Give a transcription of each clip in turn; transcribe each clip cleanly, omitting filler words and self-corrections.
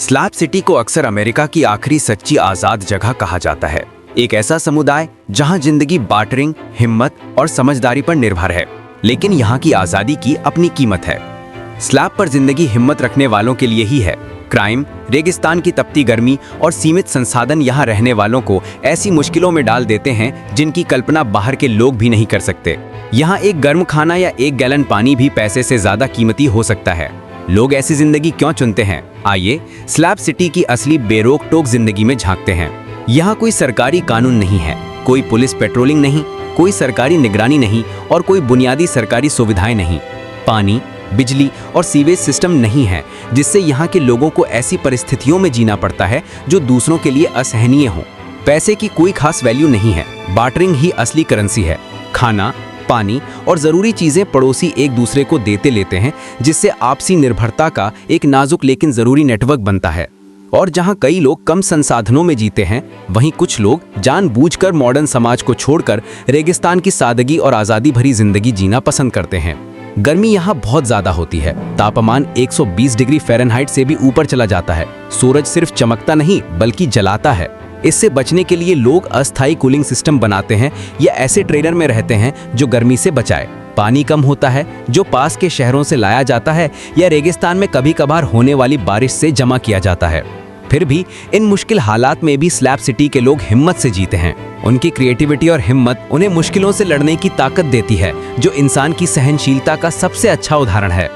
Slab city को अक्सर America की आखिरी सच्ची आजाद जगह कहा जाता है। एक ऐसा समुदाय जहां जिंदगी बार्टरिंग, हिम्मत और समझदारी पर निर्भर है, लेकिन यहां की आजादी की अपनी कीमत है। स्लैब पर जिंदगी हिम्मत रखने वालों के लिए ही है। क्राइम, रेगिस्तान की तपती गर्मी और सीमित संसाधन यहां रहने वालों को ऐसी मुश्किलों में डाल देते हैं जिनकी कल्पना बाहर के लोग भी नहीं कर सकते। यहां एक गर्म खाना या एक गैलन पानी भी पैसे से ज्यादा कीमती हो सकता है। लोग ऐसी जिंदगी क्यों चुनते हैं? आइए स्लैब सिटी की असली बेरोक टोक जिंदगी में झांकते हैं। यहाँ कोई सरकारी कानून नहीं है, कोई पुलिस पेट्रोलिंग नहीं, कोई सरकारी निगरानी नहीं और कोई बुनियादी सरकारी सुविधाएं नहीं। पानी, बिजली और सीवेज सिस्टम नहीं है, जिससे यहाँ के लोगों को ऐसी परिस्थितियों में जीना पड़ता है जो दूसरों के लिए असहनीय हो। पैसे की कोई खास वैल्यू नहीं है, बार्टरिंग ही असली करेंसी है। खाना, पानी और जरूरी चीजें पड़ोसी एक दूसरे को देते लेते हैं, जिससे आपसी निर्भरता का एक नाजुक लेकिन जरूरी नेटवर्क बनता है। और जहां कई लोग कम संसाधनों में जीते हैं, वहीं कुछ लोग जानबूझकर मॉडर्न समाज को छोड़कर रेगिस्तान की सादगी और आजादी भरी जिंदगी जीना पसंद करते हैं। गर्मी यहाँ बहुत ज्यादा होती है। तापमान 120 डिग्री फ़ारेनहाइट से भी ऊपर चला जाता है। सूरज सिर्फ चमकता नहीं बल्कि जलाता है। इससे बचने के लिए लोग अस्थायी कूलिंग सिस्टम बनाते हैं या ऐसे ट्रेलर में रहते हैं जो गर्मी से बचाए। पानी कम होता है, जो पास के शहरों से लाया जाता है या रेगिस्तान में कभी कभार होने वाली बारिश से जमा किया जाता है। फिर भी इन मुश्किल हालात में भी स्लैब सिटी के लोग हिम्मत से जीते हैं। उनकी क्रिएटिविटी और हिम्मत उन्हें मुश्किलों से लड़ने की ताकत देती है, जो इंसान की सहनशीलता का सबसे अच्छा उदाहरण है।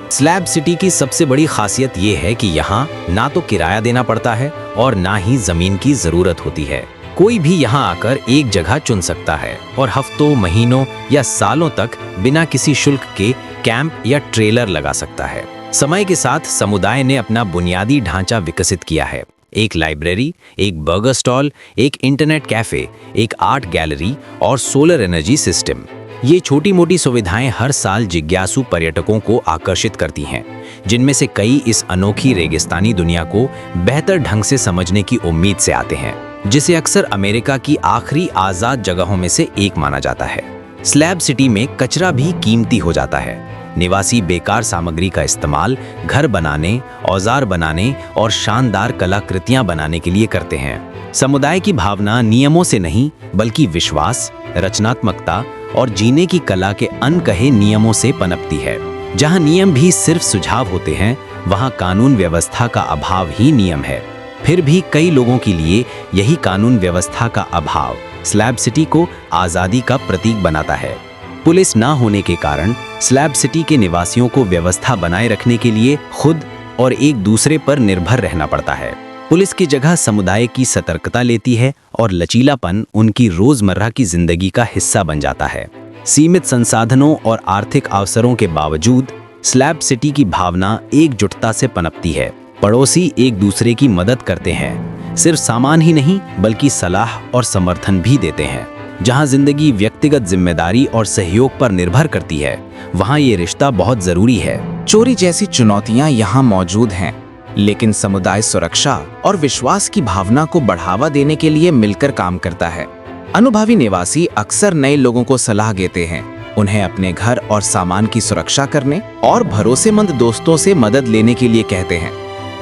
स्लैब सिटी की सबसे बड़ी खासियत ये है कि यहाँ ना तो किराया देना पड़ता है और ना ही जमीन की जरूरत होती है। कोई भी यहाँ आकर एक जगह चुन सकता है और हफ्तों, महीनों या सालों तक बिना किसी शुल्क के कैंप या ट्रेलर लगा सकता है। समय के साथ समुदाय ने अपना बुनियादी ढांचा विकसित किया है। एक लाइब्रेरी, एक बर्गर स्टॉल, एक इंटरनेट कैफे, एक आर्ट गैलरी और सोलर एनर्जी सिस्टम। ये छोटी मोटी सुविधाएं हर साल जिज्ञासु पर्यटकों को आकर्षित करती हैं, जिनमें से कई इस अनोखी रेगिस्तानी दुनिया को बेहतर ढंग से समझने की उम्मीद से आते हैं, जिसे अक्सर अमेरिका की आखिरी आज़ाद जगहों में से एक माना जाता है। स्लैब सिटी में कचरा भी कीमती हो जाता है। निवासी बेकार सामग्री का इस्तेमाल घर बनाने, औजार बनाने और शानदार कलाकृतियां बनाने के लिए करते हैं। समुदाय की भावना नियमों से नहीं बल्कि विश्वास, रचनात्मकता और जीने की कला के अनकहे नियमों से पनपती है। जहां नियम भी सिर्फ सुझाव होते हैं, वहां कानून व्यवस्था का अभाव ही नियम है। फिर भी कई लोगों के लिए यही कानून व्यवस्था का अभाव स्लैब सिटी को आज़ादी का प्रतीक बनाता है। पुलिस ना होने के कारण स्लैब सिटी के निवासियों को व्यवस्था बनाए रखने के लिए खुद और एक दूसरे पर निर्भर रहना पड़ता है। पुलिस की जगह समुदाय की सतर्कता लेती है और लचीलापन उनकी रोजमर्रा की जिंदगी का हिस्सा बन जाता है। सीमित संसाधनों और आर्थिक अवसरों के बावजूद स्लैब सिटी की भावना एकजुटता से पनपती है। पड़ोसी एक दूसरे की मदद करते हैं, सिर्फ सामान ही नहीं बल्कि सलाह और समर्थन भी देते हैं। जहां जिंदगी व्यक्तिगत जिम्मेदारी और सहयोग पर निर्भर करती है, वहां ये रिश्ता बहुत जरूरी है। चोरी जैसी चुनौतियां यहाँ मौजूद हैं, लेकिन समुदाय सुरक्षा और विश्वास की भावना को बढ़ावा देने के लिए मिलकर काम करता है। अनुभवी निवासी अक्सर नए लोगों को सलाह देते हैं, उन्हें अपने घर और सामान की सुरक्षा करने और भरोसेमंद दोस्तों से मदद लेने के लिए कहते हैं।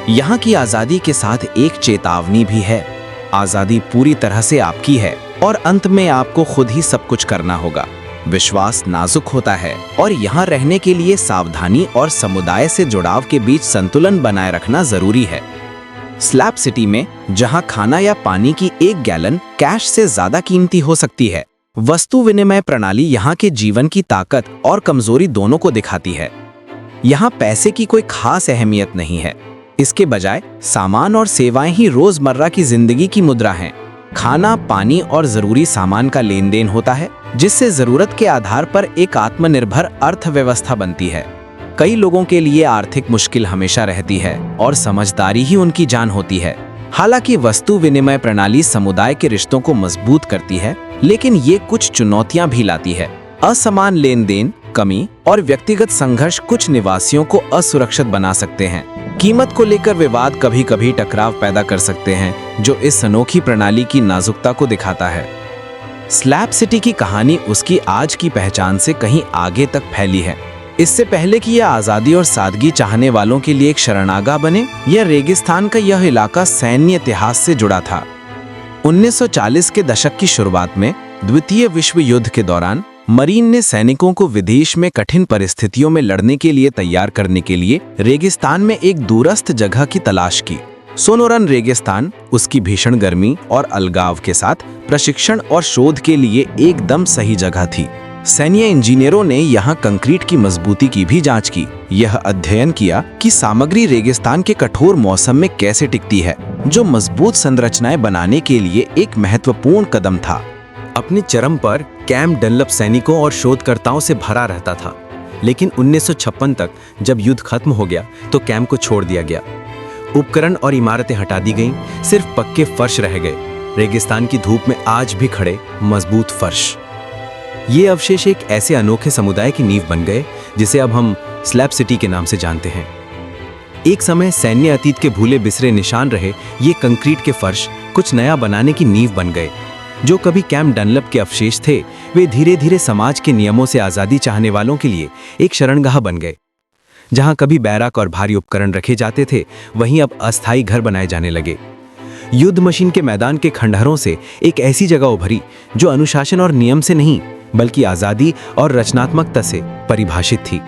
यहाँ की आजादी के साथ एक चेतावनी भी है। आजादी पूरी तरह से आपकी है और अंत में आपको खुद ही सब कुछ करना होगा। विश्वास नाजुक होता है और यहाँ रहने के लिए सावधानी और समुदाय से जुड़ाव के बीच संतुलन बनाए रखना जरूरी है। स्लैब सिटी में जहाँ खाना या पानी की एक गैलन कैश से ज्यादा कीमती हो सकती है, वस्तु विनिमय प्रणाली यहाँ के जीवन की ताकत और कमजोरी दोनों को दिखाती है। यहाँ पैसे की कोई खास अहमियत नहीं है, इसके बजाय सामान और सेवाएं ही रोजमर्रा की जिंदगी की मुद्रा हैं। खाना, पानी और जरूरी सामान का लेन देन होता है, जिससे जरूरत के आधार पर एक आत्मनिर्भर अर्थव्यवस्था बनती है। कई लोगों के लिए आर्थिक मुश्किल हमेशा रहती है और समझदारी ही उनकी जान होती है। हालांकि वस्तु विनिमय प्रणाली समुदाय के रिश्तों को मजबूत करती है, लेकिन ये कुछ चुनौतियां भी लाती है। असमान लेन देन, कमी और व्यक्तिगत संघर्ष कुछ निवासियों को असुरक्षित बना सकते हैं। कीमत को लेकर विवाद कभी कभी टकराव पैदा कर सकते हैं, जो इस अनोखी प्रणाली की नाजुकता को दिखाता है। स्लैब सिटी की कहानी उसकी आज की पहचान से कहीं आगे तक फैली है। इससे पहले कि यह आज़ादी और सादगी चाहने वालों के लिए एक शरणागाह बने, यह रेगिस्तान का यह इलाका सैन्य इतिहास से जुड़ा था। 1940 के दशक की शुरुआत में द्वितीय विश्व युद्ध के दौरान मरीन ने सैनिकों को विदेश में कठिन परिस्थितियों में लड़ने के लिए तैयार करने के लिए रेगिस्तान में एक दूरस्थ जगह की तलाश की। सोनोरन रेगिस्तान उसकी भीषण गर्मी और अलगाव के साथ प्रशिक्षण और शोध के लिए एकदम सही जगह थी। सैन्य इंजीनियरों ने यहाँ कंक्रीट की मजबूती की भी जांच की। यह अध्ययन किया कि सामग्री रेगिस्तान के कठोर मौसम में कैसे टिकती है, जो मजबूत संरचनाएं बनाने के लिए एक महत्वपूर्ण कदम था। अपने चरम पर कैंप डनलप सैनिकों और शोधकर्ताओं से भरा रहता था, लेकिन 1956 तक जब युद्ध खत्म हो गया तो कैंप को छोड़ दिया गया। उपकरण और इमारतें हटा दी गईं, सिर्फ पक्के फर्श रह गए। रेगिस्तान की धूप में आज भी खड़े मजबूत फर्श। ये अवशेष एक ऐसे अनोखे समुदाय की नींव बन गए जिसे अब हम स्लैब सिटी के नाम से जानते हैं। एक समय सैन्य अतीत के भूले बिसरे निशान रहे ये कंक्रीट के फर्श कुछ नया बनाने की नींव बन गए। जो कभी कैंप डनलप के अवशेष थे, वे धीरे धीरे समाज के नियमों से आज़ादी चाहने वालों के लिए एक शरणगाह बन गए। जहां कभी बैरक और भारी उपकरण रखे जाते थे, वहीं अब अस्थायी घर बनाए जाने लगे। युद्ध मशीन के मैदान के खंडहरों से एक ऐसी जगह उभरी जो अनुशासन और नियम से नहीं बल्कि आज़ादी और रचनात्मकता से परिभाषित थी।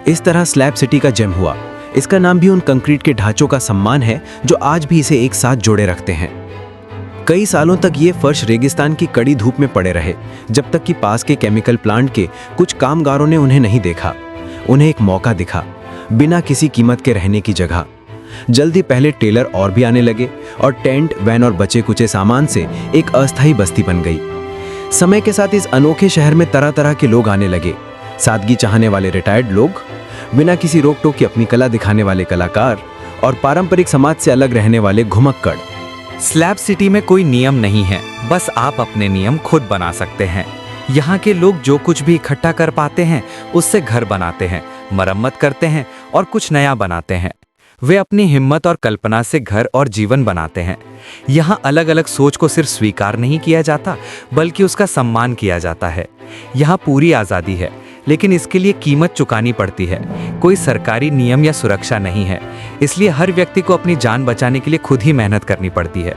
इस तरह स्लैब सिटी का जन्म हुआ। इसका नाम भी उन कंक्रीट के ढांचों का सम्मान है जो आज भी इसे एक साथ जोड़े रखते हैं। कई सालों तक ये फर्श रेगिस्तान की कड़ी धूप में पड़े रहे, जब तक कि पास के केमिकल प्लांट के कुछ कामगारों ने उन्हें नहीं देखा। उन्हें एक मौका दिखा, बिना किसी कीमत के रहने की जगह। जल्दी पहले टेलर और भी आने लगे और टेंट, वैन और बचे कुचे सामान से एक अस्थायी बस्ती बन गई। समय के साथ इस अनोखे शहर में तरह तरह के लोग आने लगे। सादगी चाहने वाले रिटायर्ड लोग, बिना किसी रोक टोक की अपनी कला दिखाने वाले कलाकार और पारंपरिक समाज से अलग रहने वाले घुमक्कड़। स्लैब सिटी में कोई नियम नहीं है, बस आप अपने नियम खुद बना सकते हैं। यहाँ के लोग जो कुछ भी इकट्ठा कर पाते हैं उससे घर बनाते हैं, मरम्मत करते हैं और कुछ नया बनाते हैं। वे अपनी हिम्मत और कल्पना से घर और जीवन बनाते हैं। यहाँ अलग अलग सोच को सिर्फ स्वीकार नहीं किया जाता बल्कि उसका सम्मान किया जाता है। यहाँ पूरी आज़ादी है, लेकिन इसके लिए कीमत चुकानी पड़ती है। कोई सरकारी नियम या सुरक्षा नहीं है, इसलिए हर व्यक्ति को अपनी जान बचाने के लिए खुद ही मेहनत करनी पड़ती है।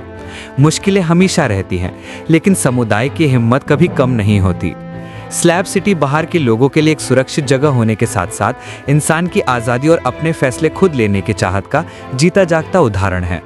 मुश्किलें हमेशा रहती हैं, लेकिन समुदाय की हिम्मत कभी कम नहीं होती। स्लैब सिटी बाहर के लोगों के लिए एक सुरक्षित जगह होने के साथ साथ इंसान की आज़ादी और अपने फैसले खुद लेने की चाहत का जीता जागता उदाहरण है।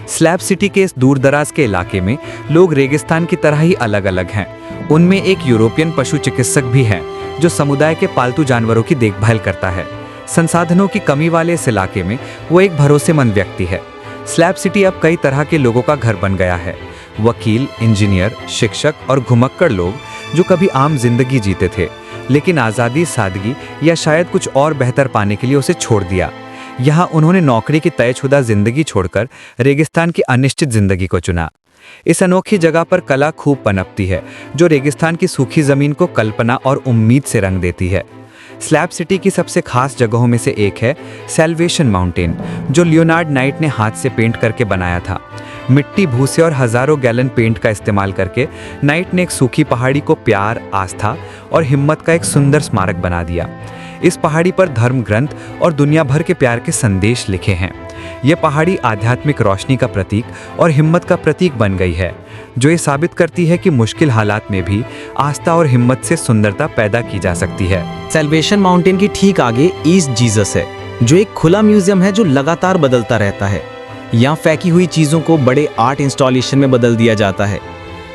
स्लैब सिटी के इस दूर दराज के इलाके में लोग रेगिस्तान की तरह ही अलग अलग हैं। उनमें एक यूरोपियन पशु चिकित्सक भी है जो समुदाय के पालतू जानवरों की देखभाल करता है। संसाधनों की कमी वाले इस इलाके में वो एक भरोसेमंद व्यक्ति है। स्लैब सिटी अब कई तरह के लोगों का घर बन गया है। वकील, इंजीनियर, शिक्षक और घुमक्कड़ लोग जो कभी आम जिंदगी जीते थे, लेकिन आज़ादी, सादगी या शायद कुछ और बेहतर पाने के लिए उसे छोड़ दिया। यहाँ उन्होंने नौकरी की तयशुदा जिंदगी छोड़कर रेगिस्तान की अनिश्चित जिंदगी को चुना। इस अनोखी जगह पर कला खूब पनपती है, जो रेगिस्तान की सूखी जमीन को कल्पना और उम्मीद से रंग देती है। स्लैब सिटी की सबसे खास जगहों में से एक है सैल्वेशन माउंटेन, जो लियोनार्ड नाइट ने हाथ से पेंट करके बनाया था। मिट्टी, भूसे और हजारों गैलन पेंट का इस्तेमाल करके नाइट ने एक सूखी पहाड़ी को प्यार, आस्था और हिम्मत का एक सुंदर स्मारक बना दिया। इस पहाड़ी पर धर्म ग्रंथ और दुनिया भर के प्यार के संदेश लिखे हैं। यह पहाड़ी आध्यात्मिक रोशनी का प्रतीक और हिम्मत का प्रतीक बन गई है, जो ये साबित करती है कि मुश्किल हालात में भी आस्था और हिम्मत से सुंदरता पैदा की जा सकती है। सैल्वेशन माउंटेन के ठीक आगे ईस्ट जीसस है, जो एक खुला म्यूजियम है जो लगातार बदलता रहता है। यहाँ फेंकी हुई चीज़ों को बड़े आर्ट इंस्टॉलेशन में बदल दिया जाता है।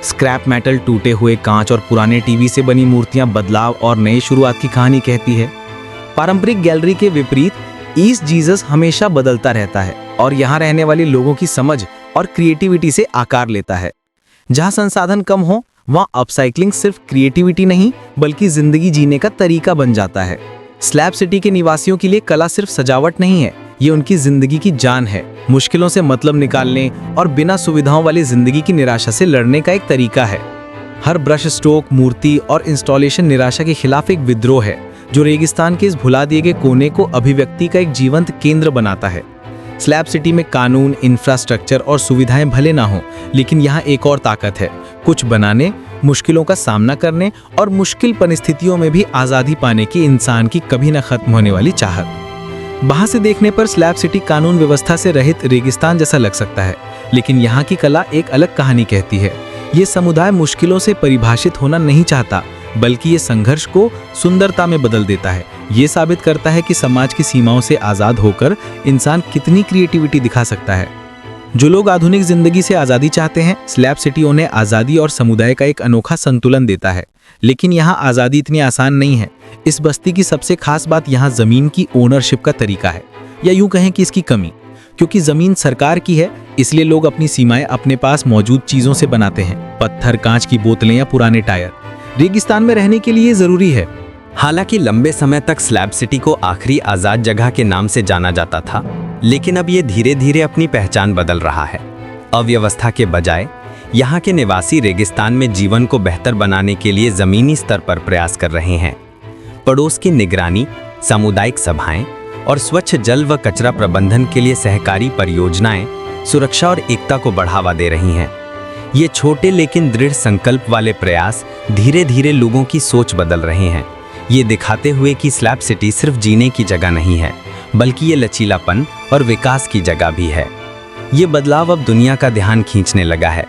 स्क्रैप मेटल, टूटे हुए कांच और पुराने टीवी से बनी मूर्तियाँ बदलाव और नई शुरुआत की कहानी कहती है। पारंपरिक गैलरी के विपरीत ईस्ट जीसस हमेशा बदलता रहता है और यहाँ रहने वाले लोगों की समझ और क्रिएटिविटी से आकार लेता है। जहाँ संसाधन कम हो, वहाँ अपसाइक्लिंग सिर्फ क्रिएटिविटी नहीं बल्कि जिंदगी जीने का तरीका बन जाता है। स्लैब सिटी के निवासियों के लिए कला सिर्फ सजावट नहीं है, ये उनकी जिंदगी की जान है। मुश्किलों से मतलब निकालने और बिना सुविधाओं वाली जिंदगी की निराशा से लड़ने का एक तरीका है। हर ब्रश स्ट्रोक, मूर्ति और इंस्टॉलेशन निराशा के खिलाफ एक विद्रोह है, जो रेगिस्तान के इस भुला दिए गए कोने को अभिव्यक्ति का एक जीवंत केंद्र बनाता है। स्लैब सिटी में कानून, इंफ्रास्ट्रक्चर और सुविधाएं भले ना हों, लेकिन यहाँ एक और ताकत है, कुछ बनाने, मुश्किलों का सामना करने और मुश्किल परिस्थितियों में भी आज़ादी पाने की इंसान की कभी न खत्म होने वाली चाहत। बाहर से देखने पर स्लैब सिटी कानून व्यवस्था से रहित रेगिस्तान जैसा लग सकता है, लेकिन यहाँ की कला एक अलग कहानी कहती है। ये समुदाय मुश्किलों से परिभाषित होना नहीं चाहता, बल्कि ये संघर्ष को सुंदरता में बदल देता है। ये साबित करता है कि समाज की सीमाओं से आज़ाद होकर इंसान कितनी क्रिएटिविटी दिखा सकता है। जो लोग आधुनिक जिंदगी से आज़ादी चाहते हैं, स्लैब सिटी उन्हें आज़ादी और समुदाय का एक अनोखा संतुलन देता है। लेकिन यहाँ आज़ादी इतनी आसान नहीं है। इस बस्ती की सबसे खास बात यहाँ ज़मीन की ओनरशिप का तरीका है, या यूँ कहें कि इसकी कमी। क्योंकि ज़मीन सरकार की है, इसलिए लोग अपनी सीमाएं अपने पास मौजूद चीज़ों से बनाते हैं, पत्थर, कांच की बोतलें या पुराने टायर। रेगिस्तान में रहने के लिए ज़रूरी है। हालांकि लंबे समय तक स्लैब सिटी को आखिरी आज़ाद जगह के नाम से जाना जाता था, लेकिन अब ये धीरे धीरे अपनी पहचान बदल रहा है। अव्यवस्था के बजाय यहाँ के निवासी रेगिस्तान में जीवन को बेहतर बनाने के लिए ज़मीनी स्तर पर प्रयास कर रहे हैं। पड़ोस की निगरानी, सामुदायिक सभाएं और स्वच्छ जल व कचरा प्रबंधन के लिए सहकारी परियोजनाएं सुरक्षा और एकता को बढ़ावा दे रही हैं। ये छोटे लेकिन दृढ़ संकल्प वाले प्रयास धीरे धीरे लोगों की सोच बदल रहे हैं, ये दिखाते हुए कि स्लैब सिटी सिर्फ जीने की जगह नहीं है, बल्कि ये लचीलापन और विकास की जगह भी है। ये बदलाव अब दुनिया का ध्यान खींचने लगा है।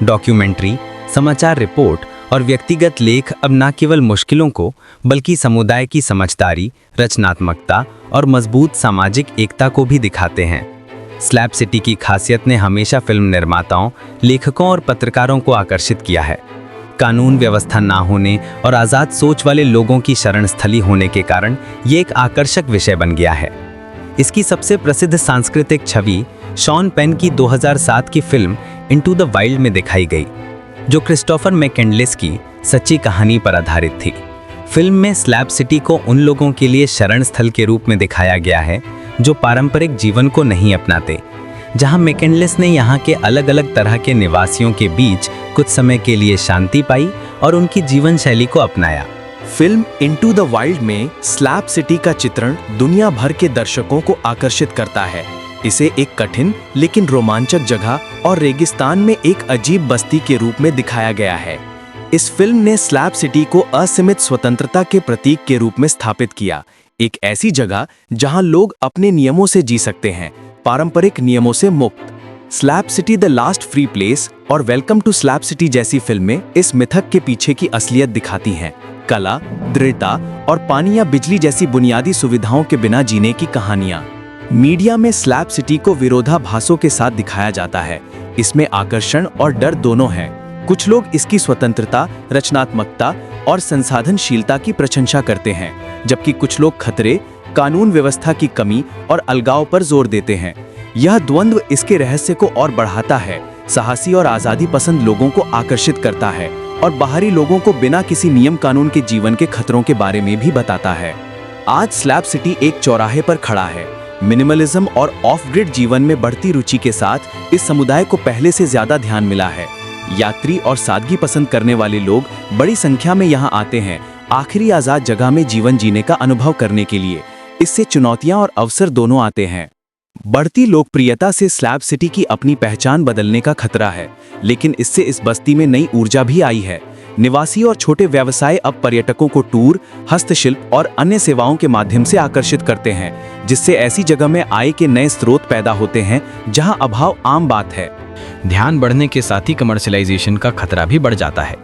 डॉक्यूमेंट्री, समाचार रिपोर्ट और व्यक्तिगत लेख अब न केवल मुश्किलों को, बल्कि समुदाय की समझदारी, रचनात्मकता और मजबूत सामाजिक एकता को भी दिखाते हैं। स्लैब सिटी की खासियत ने हमेशा फिल्म निर्माताओं, लेखकों और पत्रकारों को आकर्षित किया है। कानून व्यवस्था ना होने और आज़ाद सोच वाले लोगों की शरणस्थली होने के कारण ये एक आकर्षक विषय बन गया है। इसकी सबसे प्रसिद्ध सांस्कृतिक छवि शॉन पेन की 2007 की फिल्म इनटू द वाइल्ड में दिखाई गई, जो क्रिस्टोफर मैकेंडलिस की सच्ची कहानी पर आधारित थी। फिल्म में स्लैब सिटी को उन लोगों के लिए शरण स्थल के रूप में दिखाया गया है जो पारंपरिक जीवन को नहीं अपनाते, जहां मैकेंडलिस ने यहाँ के अलग अलग तरह के निवासियों के बीच कुछ समय के लिए शांति पाई और उनकी जीवन शैली को अपनाया। फिल्म इनटू द वाइल्ड में स्लैब सिटी का चित्रण दुनिया भर के दर्शकों को आकर्षित करता है। इसे एक कठिन लेकिन रोमांचक जगह और रेगिस्तान में एक अजीब बस्ती के रूप में दिखाया गया है। इस फिल्म ने स्लैब सिटी को असीमित स्वतंत्रता के प्रतीक के रूप में स्थापित किया, एक ऐसी जगह जहां लोग अपने नियमों से जी सकते हैं, पारंपरिक नियमों से मुक्त। Slab city the last free place और वेलकम टू स्लैब सिटी जैसी फिल्में इस मिथक के पीछे की असलियत दिखाती हैं। कला, दृढ़ता और पानी या बिजली जैसी बुनियादी सुविधाओं के बिना जीने की कहानियां। मीडिया में स्लैब सिटी को विरोधाभासों के साथ दिखाया जाता है। इसमें आकर्षण और डर दोनों हैं। कुछ लोग इसकी स्वतंत्रता, रचनात्मकता और संसाधनशीलता की प्रशंसा करते हैं, जबकि कुछ लोग खतरे, कानून व्यवस्था की कमी और अलगाव पर जोर देते हैं। यह द्वंद्व इसके रहस्य को और बढ़ाता है, साहसी और आज़ादी पसंद लोगों को आकर्षित करता है और बाहरी लोगों को बिना किसी नियम कानून के जीवन के खतरों के बारे में भी बताता है। आज स्लैब सिटी एक चौराहे पर खड़ा है। मिनिमलिज्म और ऑफ ग्रिड जीवन में बढ़ती रुचि के साथ इस समुदाय को पहले से ज्यादा ध्यान मिला है। यात्री और सादगी पसंद करने वाले लोग बड़ी संख्या में यहाँ आते हैं, आखिरी आज़ाद जगह में जीवन जीने का अनुभव करने के लिए। इससे चुनौतियां और अवसर दोनों आते हैं। बढ़ती लोकप्रियता से स्लैब सिटी की अपनी पहचान बदलने का खतरा है, लेकिन इससे इस बस्ती में नई ऊर्जा भी आई है। निवासी और छोटे व्यवसाय अब पर्यटकों को टूर, हस्तशिल्प और अन्य सेवाओं के माध्यम से आकर्षित करते हैं, जिससे ऐसी जगह में आय के नए स्रोत पैदा होते हैं जहां अभाव आम बात है। ध्यान बढ़ने के साथ ही कमर्शियलाइजेशन का खतरा भी बढ़ जाता है।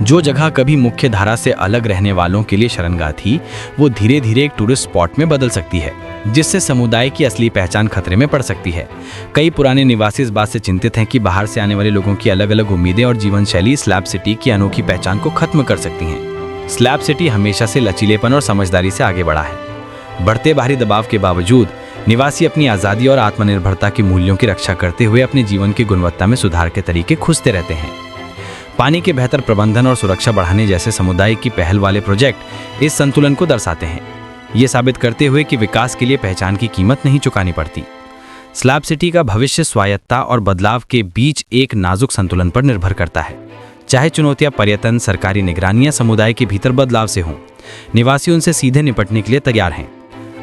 जो जगह कभी मुख्य धारा से अलग रहने वालों के लिए शरणगाह थी, वो धीरे धीरे एक टूरिस्ट स्पॉट में बदल सकती है, जिससे समुदाय की असली पहचान खतरे में पड़ सकती है। कई पुराने निवासी इस बात से चिंतित हैं कि बाहर से आने वाले लोगों की अलग अलग उम्मीदें और जीवन शैली स्लैब सिटी की अनोखी पहचान को खत्म कर सकती हैं। स्लैब सिटी हमेशा से लचीलेपन और समझदारी से आगे बढ़ा है। बढ़ते बाहरी दबाव के बावजूद निवासी अपनी आज़ादी और आत्मनिर्भरता के मूल्यों की रक्षा करते हुए अपने जीवन की गुणवत्ता में सुधार के तरीके खोजते रहते हैं। पानी के बेहतर प्रबंधन और सुरक्षा बढ़ाने जैसे समुदाय की पहल वाले प्रोजेक्ट इस संतुलन को दर्शाते हैं, ये साबित करते हुए कि विकास के लिए पहचान की कीमत नहीं चुकानी पड़ती। स्लैब सिटी का भविष्य स्वायत्ता और बदलाव के बीच एक नाजुक संतुलन पर निर्भर करता है। चाहे चुनौतियां पर्यटन, सरकारी निगरानी या समुदाय के भीतर बदलाव से हों, निवासी उनसे सीधे निपटने के लिए तैयार हैं।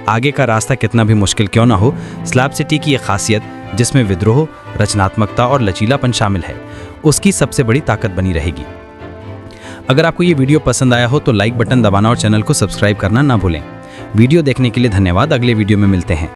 आगे का रास्ता कितना भी मुश्किल क्यों ना हो, स्लैब सिटी की ये खासियत, जिसमें विद्रोह, रचनात्मकता और लचीलापन शामिल है, उसकी सबसे बड़ी ताकत बनी रहेगी। अगर आपको ये वीडियो पसंद आया हो तो लाइक बटन दबाना और चैनल को सब्सक्राइब करना ना भूलें। वीडियो देखने के लिए धन्यवाद। अगले वीडियो में मिलते हैं।